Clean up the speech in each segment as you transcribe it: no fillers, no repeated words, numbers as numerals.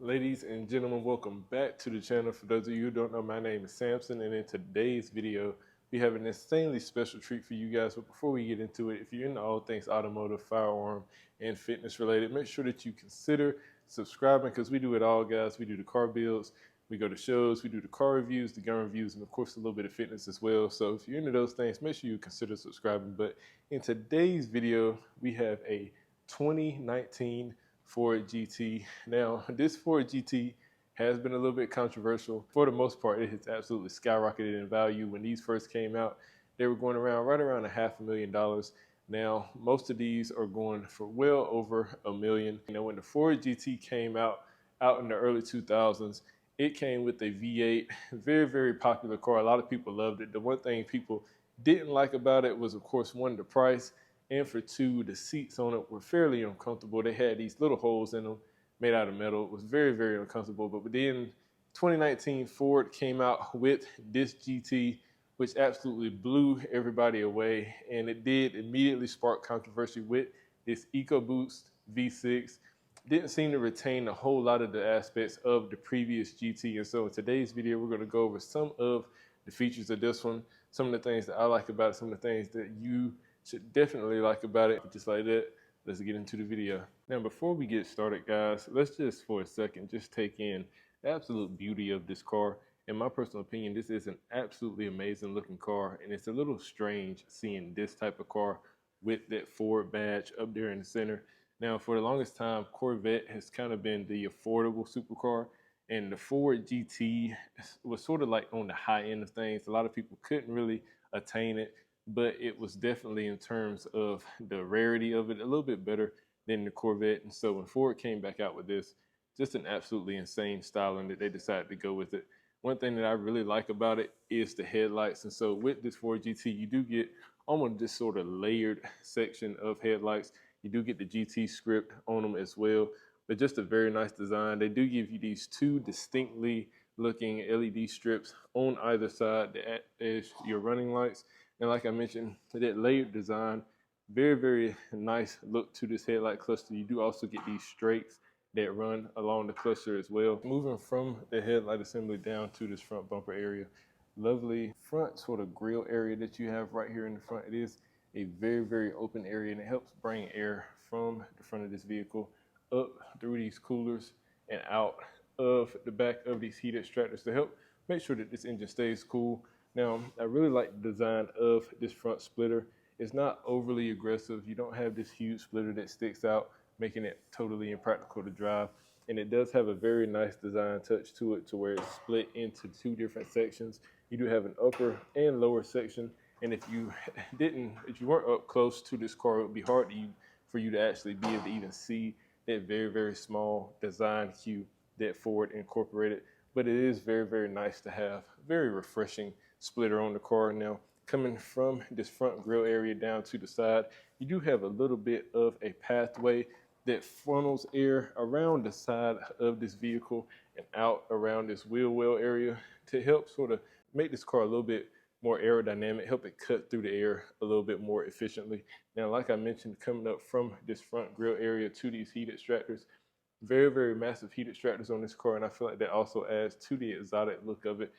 Ladies and gentlemen, welcome back to the channel. For those of you who don't know, my name is Samson, and in today's video, we have an insanely special treat for you guys. But before we get into it, if you're into all things automotive, firearm, and fitness related, make sure that you consider subscribing because we do it all, guys. We do the car builds, we go to shows, we do the car reviews, the gun reviews, and of course a little bit of fitness as well. So if you're into those things, make sure you consider subscribing. But in today's video, we have a 2019 Ford GT. Now, this Ford GT has been a little bit controversial. For the most part, it has absolutely skyrocketed in value. When these first came out, they were going around right around $500,000. Now, most of these are going for well over $1 million. You know, when the Ford GT came out in the early 2000s, it came with a V8, very, very popular car. A lot of people loved it. The one thing people didn't like about it was, of course, one, the price, and for two, the seats on it were fairly uncomfortable. They had these little holes in them made out of metal. It was very, very uncomfortable. But then 2019 Ford came out with this GT, which absolutely blew everybody away. And it did immediately spark controversy with this EcoBoost V6. Didn't seem to retain a whole lot of the aspects of the previous GT. And so in today's video, we're going to go over some of the features of this one, some of the things that I like about it, some of the things that you should definitely like about it. Just like that, let's get into the video. Now, before we get started, guys, let's just for a second just take in the absolute beauty of this car. In my personal opinion, this is an absolutely amazing looking car, and it's a little strange seeing this type of car with that Ford badge up there in the center. Now, for the longest time, Corvette has kind of been the affordable supercar, and the Ford GT was sort of like on the high end of things. A lot of people couldn't really attain it, but it was definitely, in terms of the rarity of it, a little bit better than the Corvette. And so when Ford came back out with this, just an absolutely insane styling that they decided to go with it. One thing that I really like about it is the headlights. And so with this Ford GT, you do get almost this sort of layered section of headlights. You do get the GT script on them as well, but just a very nice design. They do give you these two distinctly looking LED strips on either side that act as your running lights. And like I mentioned, that layered design, very, very nice look to this headlight cluster. You do also get these strakes that run along the cluster as well. Moving from the headlight assembly down to this front bumper area, lovely front sort of grille area that you have right here in the front. It is a very, very open area, and it helps bring air from the front of this vehicle up through these coolers and out of the back of these heat extractors to help make sure that this engine stays cool. Now, I really like the design of this front splitter. It's not overly aggressive. You don't have this huge splitter that sticks out, making it totally impractical to drive. And it does have a very nice design touch to it, to where it's split into two different sections. You do have an upper and lower section. And if you weren't up close to this car, it would be hard for you to actually be able to even see that very, very small design cue that Ford incorporated. But it is very, very nice to have. Very refreshing splitter on the car. Now, coming from this front grille area down to the side, you do have a little bit of a pathway that funnels air around the side of this vehicle and out around this wheel well area to help sort of make this car a little bit more aerodynamic, help it cut through the air a little bit more efficiently. Now, like I mentioned, coming up from this front grille area to these heat extractors, very, very massive heat extractors on this car, and I feel like that also adds to the exotic look of it.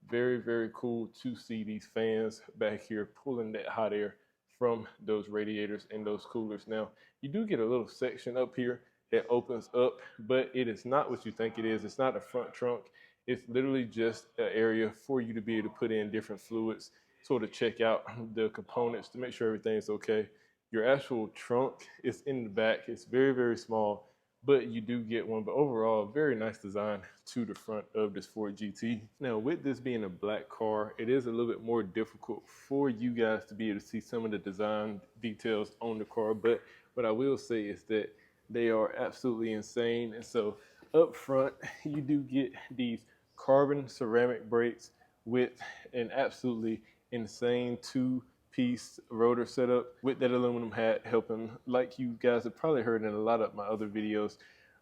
Very, very cool to see these fans back here pulling that hot air from those radiators and those coolers. Now, you do get a little section up here that opens up, but it is not what you think it is. It's not a front trunk. It's literally just an area for you to be able to put in different fluids, sort of check out the components to make sure everything's okay. Your actual trunk is in the back. It's very, very small, but you do get one. But overall, very nice design to the front of this Ford GT. Now, with this being a black car, it is a little bit more difficult for you guys to be able to see some of the design details on the car. But what I will say is that they are absolutely insane. And so up front, you do get these carbon ceramic brakes with an absolutely insane two-piece rotor setup with that aluminum hat, helping, like you guys have probably heard in a lot of my other videos,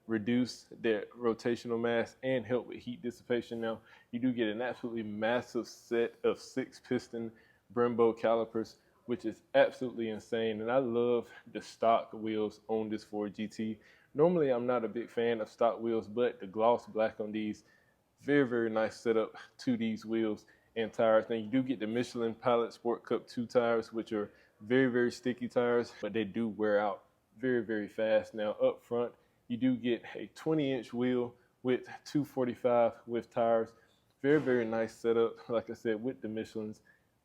reduce their rotational mass and help with heat dissipation. Now, you do get an absolutely massive set of 6-piston Brembo calipers, which is absolutely insane. And I love the stock wheels on this Ford GT. Normally, I'm not a big fan of stock wheels, but the gloss black on these, very, very nice setup to these wheels and tires. Now, you do get the Michelin Pilot Sport Cup 2 tires, which are very, very sticky tires, but they do wear out very, very fast. Now, up front, you do get a 20-inch wheel with 245 with tires. Very, very nice setup, like I said, with the Michelins.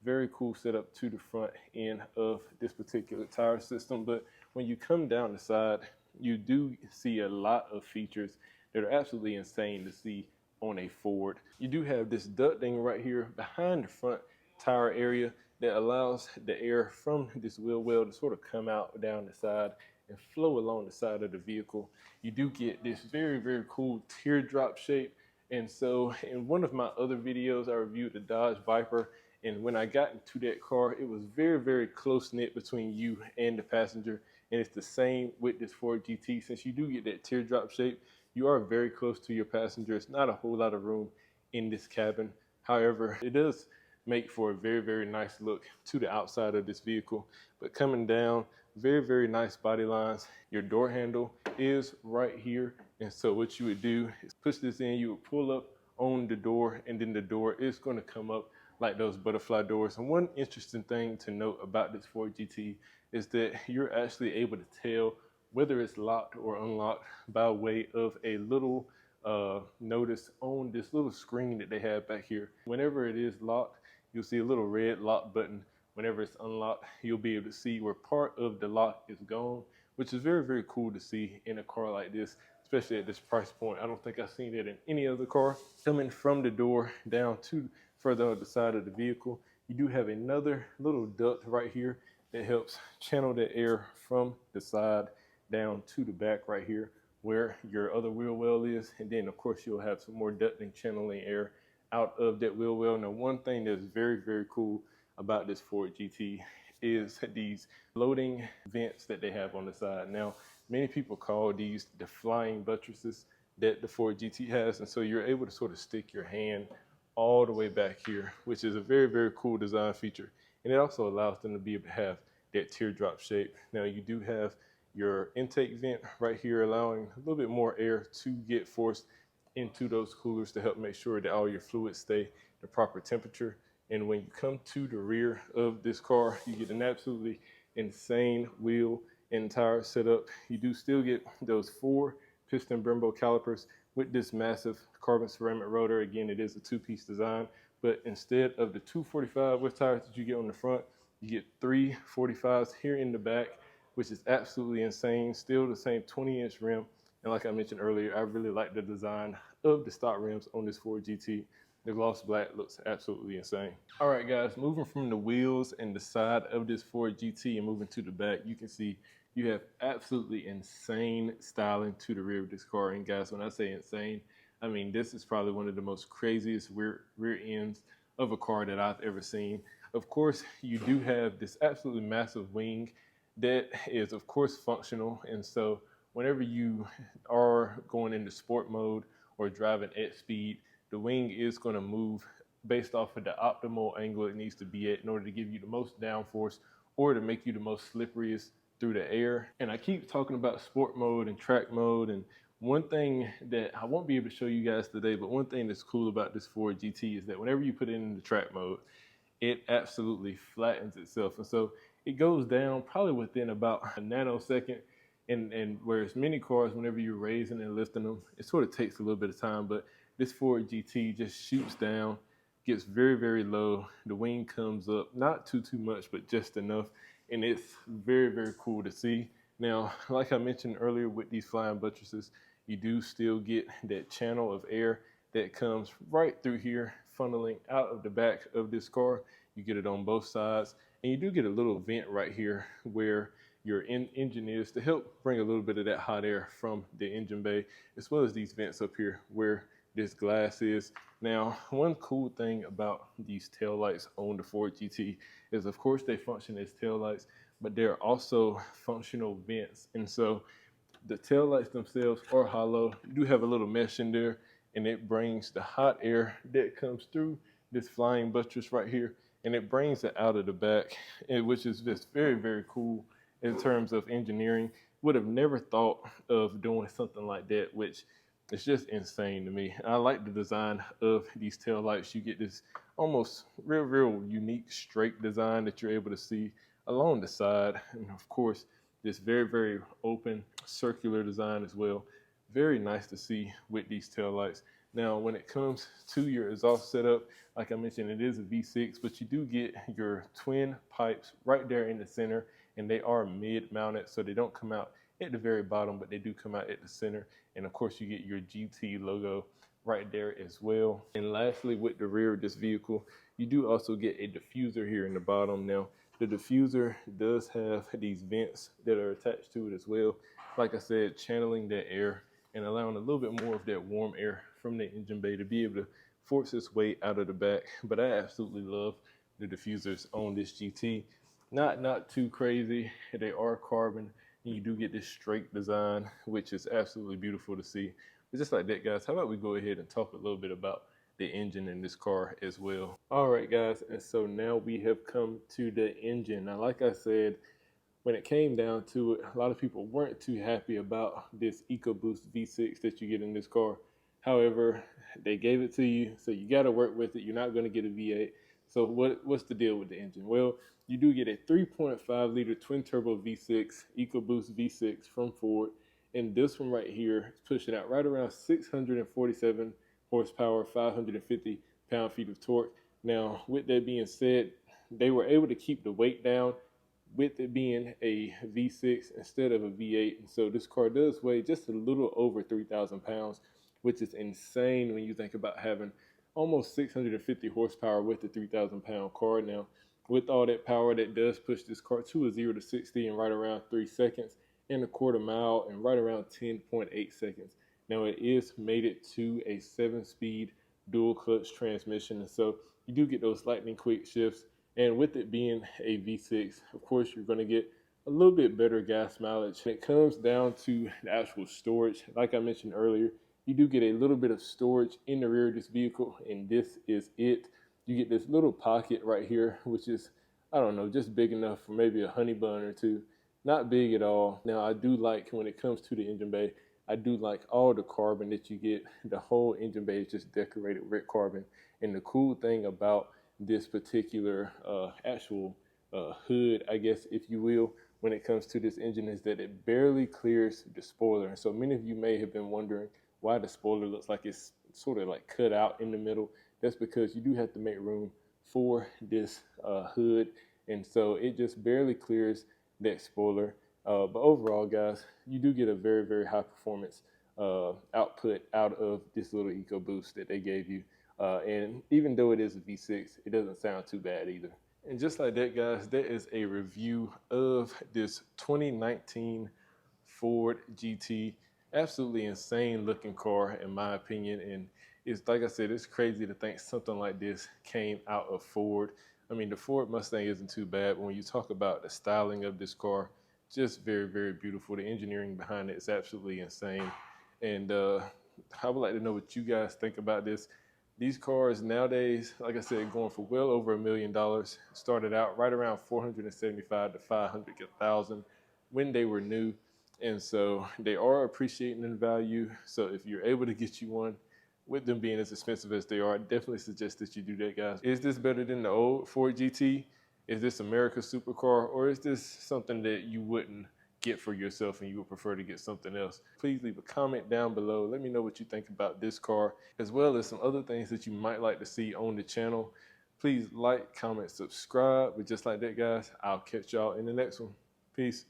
Very cool setup to the front end of this particular tire system. But when you come down the side, you do see a lot of features that are absolutely insane to see on a Ford. You do have this ducting right here behind the front tire area that allows the air from this wheel well to sort of come out down the side and flow along the side of the vehicle. You do get this very, very cool teardrop shape. And so in one of my other videos, I reviewed the Dodge Viper, and when I got into that car, it was very, very close-knit between you and the passenger. And it's the same with this Ford GT. Since you do get that teardrop shape, you are very close to your passenger. It's not a whole lot of room in this cabin. However, it does make for a very, very nice look to the outside of this vehicle. But coming down, very, very nice body lines. Your door handle is right here. And so what you would do is push this in, you would pull up on the door, and then the door is going to come up like those butterfly doors. And one interesting thing to note about this Ford GT is that you're actually able to tell whether it's locked or unlocked by way of a little notice on this little screen that they have back here. Whenever it is locked, you'll see a little red lock button. Whenever it's unlocked, you'll be able to see where part of the lock is gone, which is very, very cool to see in a car like this, especially at this price point. I don't think I've seen it in any other car. Coming from the door down to further on the side of the vehicle, you do have another little duct right here that helps channel the air from the side down to the back right here where your other wheel well is. And then of course you'll have some more ducting channeling air out of that wheel well. Now, one thing that's very, very cool about this Ford GT is these floating vents that they have on the side. Now, many people call these the flying buttresses that the Ford GT has. And so you're able to sort of stick your hand all the way back here, which is a very, very cool design feature. And it also allows them to be able to have that teardrop shape. Now, you do have your intake vent right here, allowing a little bit more air to get forced into those coolers to help make sure that all your fluids stay the proper temperature. And when you come to the rear of this car, you get an absolutely insane wheel and tire setup. You do still get those 4 piston Brembo calipers with this massive carbon ceramic rotor. Again, it is a 2-piece design, but instead of the 245 with tires that you get on the front, you get 3 45s here in the back, which is absolutely insane. Still the same 20-inch rim. And like I mentioned earlier, I really like the design of the stock rims on this Ford GT. The gloss black looks absolutely insane. All right, guys, moving from the wheels and the side of this Ford GT and moving to the back, you can see you have absolutely insane styling to the rear of this car. And guys, when I say insane, I mean, this is probably one of the most craziest rear ends of a car that I've ever seen. Of course, you do have this absolutely massive wing that is, of course, functional. And so whenever you are going into sport mode or driving at speed, the wing is going to move based off of the optimal angle it needs to be at in order to give you the most downforce or to make you the most slipperiest through the air. And I keep talking about sport mode and track mode, and one thing that I won't be able to show you guys today, but one thing that's cool about this Ford GT is that whenever you put it in the track mode, it absolutely flattens itself. And so it goes down probably within about a nanosecond. And whereas many cars, whenever you're raising and lifting them, it sort of takes a little bit of time, but this Ford GT just shoots down, gets very, very low. The wing comes up, not too much, but just enough. And it's very, very cool to see. Now, like I mentioned earlier with these flying buttresses, you do still get that channel of air that comes right through here, funneling out of the back of this car. You get it on both sides. And you do get a little vent right here where your engine is to help bring a little bit of that hot air from the engine bay, as well as these vents up here where this glass is. Now, one cool thing about these taillights on the Ford GT is, of course, they function as taillights, but they're also functional vents. And so the taillights themselves are hollow. You do have a little mesh in there, and it brings the hot air that comes through this flying buttress right here, and it brings it out of the back, which is just very, very cool in terms of engineering. would have never thought of doing something like that, which is just insane to me. I like the design of these tail lights. You get this almost real unique straight design that you're able to see along the side, and of course this very open circular design as well. Very nice to see with these tail lights. Now when it comes to your exhaust setup, like I mentioned, it is a V6, but you do get your twin pipes right there in the center, and they are mid mounted, so they don't come out at the very bottom, but they do come out at the center. And of course you get your GT logo right there as well. And lastly, with the rear of this vehicle, you do also get a diffuser here in the bottom. Now the diffuser does have these vents that are attached to it as well, like I said, channeling that air and allowing a little bit more of that warm air from the engine bay to be able to force its way out of the back. But I absolutely love the diffusers on this GT. Not too crazy. They are carbon, and you do get this straight design, which is absolutely beautiful to see. But just like that, guys, how about we go ahead and talk a little bit about the engine in this car as well. All right, guys, and so now we have come to the engine. Now, like I said, when it came down to it, a lot of people weren't too happy about this EcoBoost V6 that you get in this car. However, they gave it to you, so you got to work with it. You're not going to get a V8. So what's the deal with the engine? Well, you do get a 3.5 liter twin turbo V6, EcoBoost V6 from Ford. And this one right here is pushing out right around 647 horsepower, 550 pound-feet of torque. Now, with that being said, they were able to keep the weight down with it being a V6 instead of a V8. And so this car does weigh just a little over 3,000 pounds, which is insane when you think about having almost 650 horsepower with a 3,000 pound car. Now, with all that power, that does push this car to a 0 to 60 in right around 3 seconds and a quarter mile in right around 10.8 seconds. Now, it is mated to a 7-speed dual clutch transmission, and so you do get those lightning quick shifts. And with it being a V6, of course, you're going to get a little bit better gas mileage. When it comes down to the actual storage, like I mentioned earlier, you do get a little bit of storage in the rear of this vehicle, and this is it. You get this little pocket right here, which is, I don't know, just big enough for maybe a honey bun or two. Not big at all. Now, I do like, when it comes to the engine bay, I do like all the carbon that you get. The whole engine bay is just decorated with carbon. And the cool thing about this particular actual hood, I guess, if you will, when it comes to this engine, is that it barely clears the spoiler. And so many of you may have been wondering why the spoiler looks like it's sort of like cut out in the middle. That's because you do have to make room for this hood, and so it just barely clears that spoiler. But overall, guys, you do get a very high performance output out of this little EcoBoost that they gave you. And even though it is a V6, it doesn't sound too bad either. And just like that, guys, that is a review of this 2019 Ford GT. Absolutely insane looking car, in my opinion. And it's, like I said, it's crazy to think something like this came out of Ford. I mean, the Ford Mustang isn't too bad, but when you talk about the styling of this car, just very beautiful. The engineering behind it is absolutely insane. And I would like to know what you guys think about this. These cars nowadays, like I said, going for well over $1 million. Started out right around 475 to 500,000 when they were new. And so they are appreciating in value. So if you're able to get you one, with them being as expensive as they are, I definitely suggest that you do that, guys. Is this better than the old Ford GT? Is this America's supercar? Or is this something that you wouldn't get for yourself and you would prefer to get something else? Please leave a comment down below. Let me know what you think about this car, as well as some other things that you might like to see on the channel. Please like, comment, subscribe. But just like that, guys, I'll catch y'all in the next one. Peace.